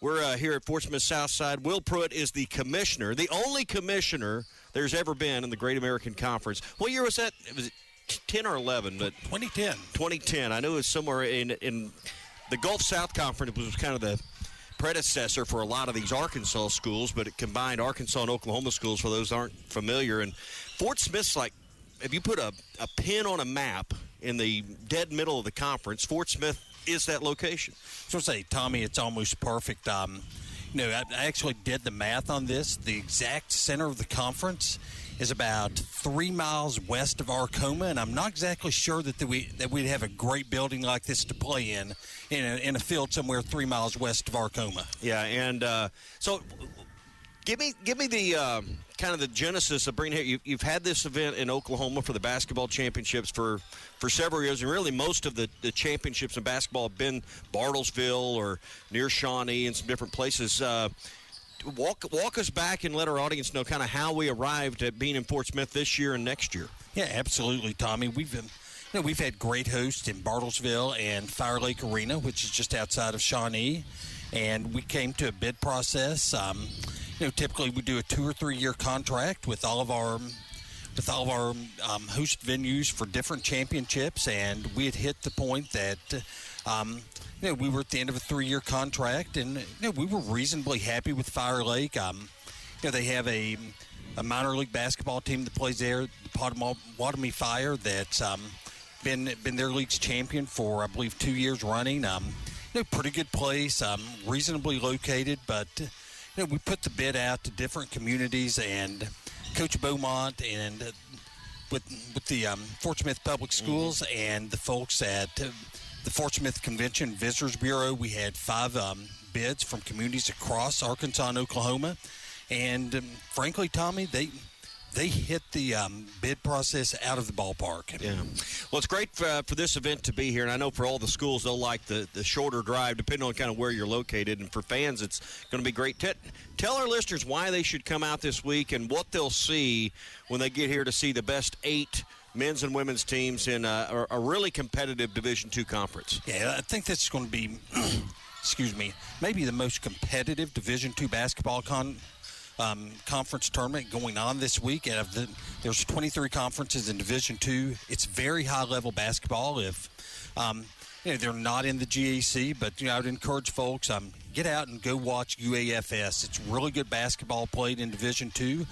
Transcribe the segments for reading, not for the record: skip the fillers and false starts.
We're here at Fort Smith Southside. Will Prewitt is the commissioner, the only commissioner there's ever been in the Great American Conference. What year was that? Was it 10 or 11? But 2010. 2010. I knew it was somewhere in the Gulf South Conference. It was kind of the predecessor for a lot of these Arkansas schools, but it combined Arkansas and Oklahoma schools for those who aren't familiar. And Fort Smith's like, if you put a pin on a map in the dead middle of the conference, Fort Smith is that location. So I say, Tommy, it's almost perfect. I actually did the math on this. The exact center of the conference is about 3 miles west of Arcoma, and I'm not exactly sure that we'd have a great building like this to play in a field somewhere 3 miles west of Arcoma. Yeah, and so give me the kind of the genesis of bringing here. You've had this event in Oklahoma for the basketball championships for several years, and really most of the championships in basketball have been Bartlesville or near Shawnee and some different places. Walk us back and let our audience know kind of how we arrived at being in Fort Smith this year and next year. Yeah, absolutely, Tommy. We've had great hosts in Bartlesville and Fire Lake Arena, which is just outside of Shawnee, and we came to a bid process. Typically we do a 2 or 3 year contract with all of our host venues for different championships, and we had hit the point that we were at the end of a 3-year contract, and we were reasonably happy with Fire Lake. They have a minor league basketball team that plays there, the Potawatomi Fire, that's been their league's champion for, I believe, 2 years running. Pretty good place, reasonably located, but we put the bid out to different communities, and Coach Beaumont and with the Fort Smith Public Schools and the folks at the Fort Smith Convention Visitors Bureau, we had 5 bids from communities across Arkansas and Oklahoma, and frankly, Tommy, they hit the bid process out of the ballpark. Yeah. Well, it's great for this event to be here, and I know for all the schools, they'll like the shorter drive, depending on kind of where you're located. And for fans, it's going to be great. Tell our listeners why they should come out this week and what they'll see when they get here to see the best 8 men's and women's teams in a really competitive Division II conference. Yeah, I think this is going to be, maybe the most competitive Division II basketball conference tournament going on this week. There's 23 conferences in Division II. It's very high-level basketball. If they're not in the GAC, but I would encourage folks get out and go watch UAFS. It's really good basketball played in Division II.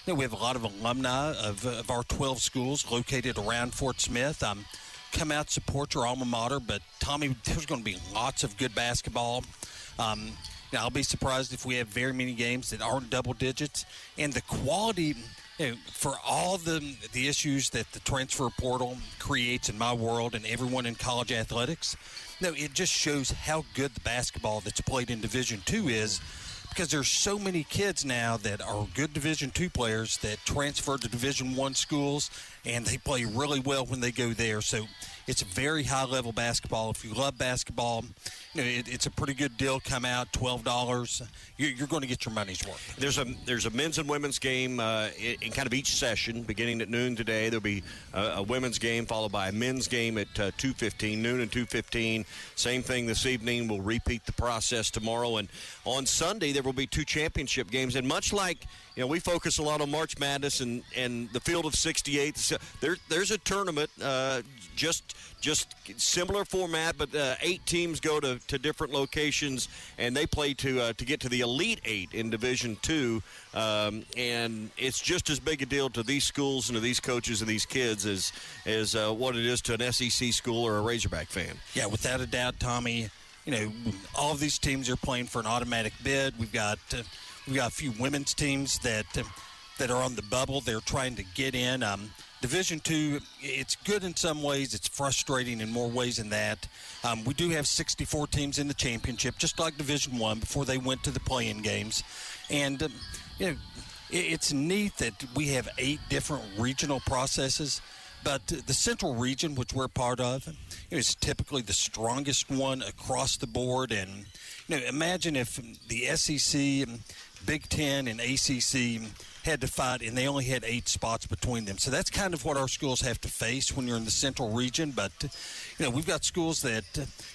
We have a lot of alumni of our 12 schools located around Fort Smith. Come out, support your alma mater. But Tommy, there's going to be lots of good basketball. I'll be surprised if we have very many games that aren't double digits. And the quality, for all the issues that the transfer portal creates in my world and everyone in college athletics, it just shows how good the basketball that's played in Division II is, because there's so many kids now that are good Division II players that transfer to Division I schools, and they play really well when they go there. So it's very high-level basketball. If you love basketball, it's a pretty good deal. Come out, $12. You're going to get your money's worth. There's a men's and women's game in kind of each session, beginning at noon today. There'll be a women's game followed by a men's game at 2:15, noon and 2:15. Same thing this evening. We'll repeat the process tomorrow. And on Sunday, there will be 2 championship games. And much like we focus a lot on March Madness and the field of 68. There's a tournament, just similar format, but 8 teams go to different locations, and they play to get to the Elite 8 in Division II. And it's just as big a deal to these schools and to these coaches and these kids as what it is to an SEC school or a Razorback fan. Yeah, without a doubt, Tommy. All of these teams are playing for an automatic bid. We've got a few women's teams that are on the bubble. They're trying to get in. Division II, it's good in some ways. It's frustrating in more ways than that. We do have 64 teams in the championship, just like Division I, before they went to the play-in games. And, it's neat that we have 8 different regional processes. But the Central region, which we're part of, is typically the strongest one across the board. And imagine if the SEC Big Ten and ACC had to fight, and they only had 8 spots between them. So that's kind of what our schools have to face when you're in the central region. But, we've got schools that,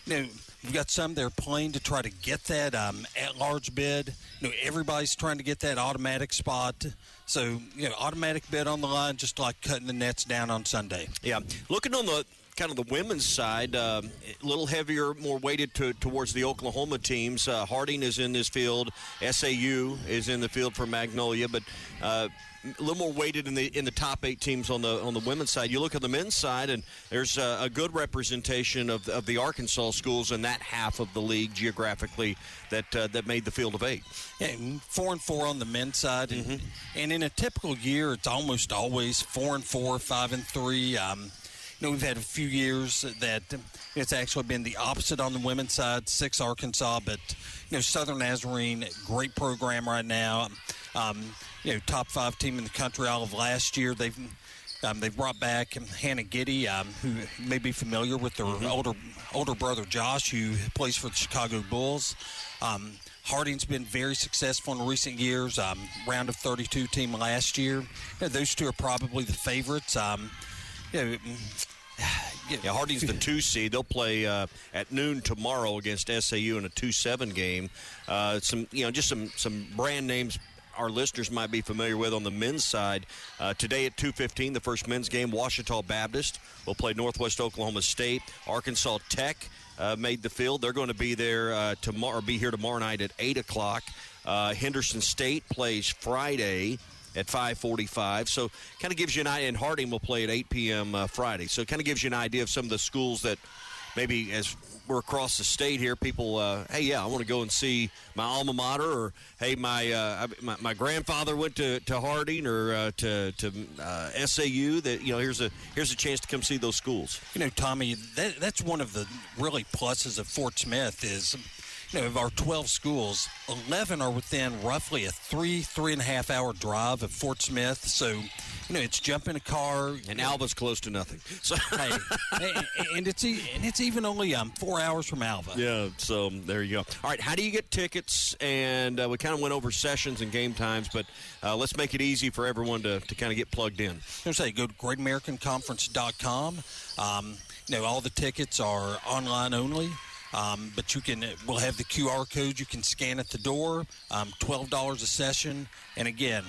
we've got some that are playing to try to get that at-large bid. Everybody's trying to get that automatic spot. So, automatic bid on the line, just like cutting the nets down on Sunday. Yeah. Looking on the kind of the women's side, a little heavier, more weighted towards the Oklahoma teams. Harding is in this field. SAU is in the field for Magnolia, but a little more weighted in the top 8 teams on the women's side. You look at the men's side, and there's a good representation of the Arkansas schools in that half of the league geographically that made the field of 8. Yeah, 4-4 on the men's side, and in a typical year, it's almost always 4-4, 5-3. We've had a few years that it's actually been the opposite on the women's side, 6 Arkansas, but, Southern Nazarene, great program right now. Top 5 team in the country all of last year. They've brought back Hannah Giddy, who you may be familiar with their older brother Josh, who plays for the Chicago Bulls. Harding's been very successful in recent years, round of 32 team last year. Those two are probably the favorites. Harding's the 2 seed. They'll play at noon tomorrow against SAU in a 2-7 game. Some brand names our listeners might be familiar with on the men's side. Today at 2:15, the first men's game, Ouachita Baptist will play Northwest Oklahoma State. Arkansas Tech made the field. They're going to be there be here tomorrow night at 8 o'clock. Henderson State plays Friday at 5:45. So kind of gives you an idea, and Harding will play at 8 p.m. Friday. So it kind of gives you an idea of some of the schools that maybe as we're across the state here, people, I want to go and see my alma mater, or, hey, my grandfather went to Harding or to SAU. That, here's a chance to come see those schools. Tommy, that's one of the really pluses of Fort Smith is, of our 12 schools, 11 are within roughly a 3.5 hour drive of Fort Smith. So, it's jump in a car. And Alva's close to nothing. So and it's even only 4 hours from Alva. Yeah, so there you go. All right, how do you get tickets? And we kind of went over sessions and game times, but let's make it easy for everyone to kind of get plugged in. Go to GreatAmericanConference.com. All the tickets are online only. But we'll have the QR code you can scan at the door, $12 a session. And again,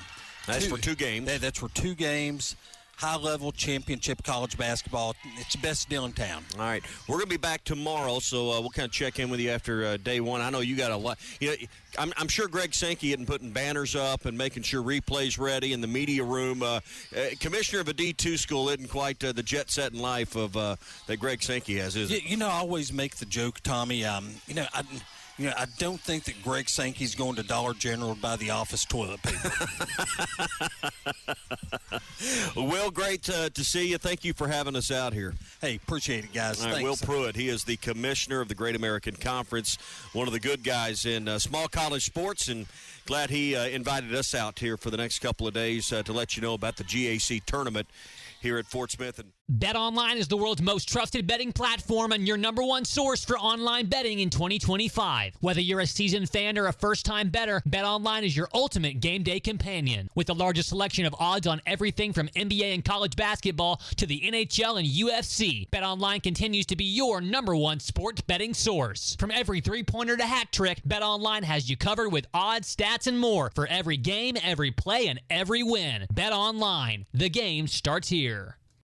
that's for 2 games. That's for 2 games. High-level championship college basketball. It's the best deal in town. All right. We're going to be back tomorrow, so we'll kind of check in with you after day 1. I know you got a lot. I'm sure Greg Sankey isn't putting banners up and making sure replays ready in the media room. Commissioner of a D2 school isn't quite the jet-setting life of that Greg Sankey has, is it? I always make the joke, Tommy. I don't think that Greg Sankey's going to Dollar General to buy the office toilet paper. Will, great to see you. Thank you for having us out here. Hey, appreciate it, guys. All right, Will Prewitt, he is the commissioner of the Great American Conference, one of the good guys in small college sports, and glad he invited us out here for the next couple of days to let you know about the GAC tournament here at Fort Smith. BetOnline is the world's most trusted betting platform and your number one source for online betting in 2025. Whether you're a seasoned fan or a first-time bettor, BetOnline is your ultimate game day companion. With the largest selection of odds on everything from NBA and college basketball to the NHL and UFC, BetOnline continues to be your number one sports betting source. From every three-pointer to hat trick, BetOnline has you covered with odds, stats, and more for every game, every play, and every win. BetOnline, the game starts here.